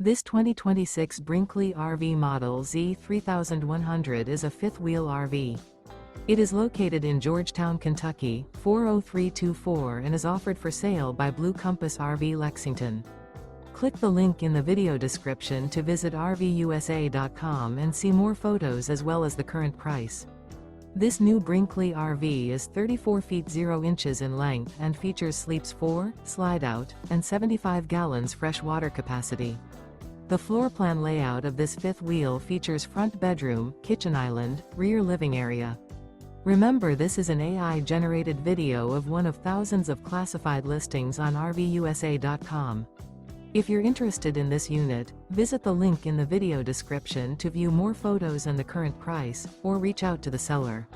This 2026 Brinkley RV Model Z 3100 is a fifth-wheel RV. It is located in Georgetown, Kentucky, 40324 and is offered for sale by Blue Compass RV Lexington. Click the link in the video description to visit RVUSA.com and see more photos as well as the current price. This new Brinkley RV is 34 feet 0 inches in length and features sleeps 4, slide-out, and 75 gallons fresh water capacity. The floor plan layout of this fifth wheel features front bedroom, kitchen island, rear living area. Remember, this is an AI-generated video of one of thousands of classified listings on RVUSA.com. If you're interested in this unit, visit the link in the video description to view more photos and the current price, or reach out to the seller.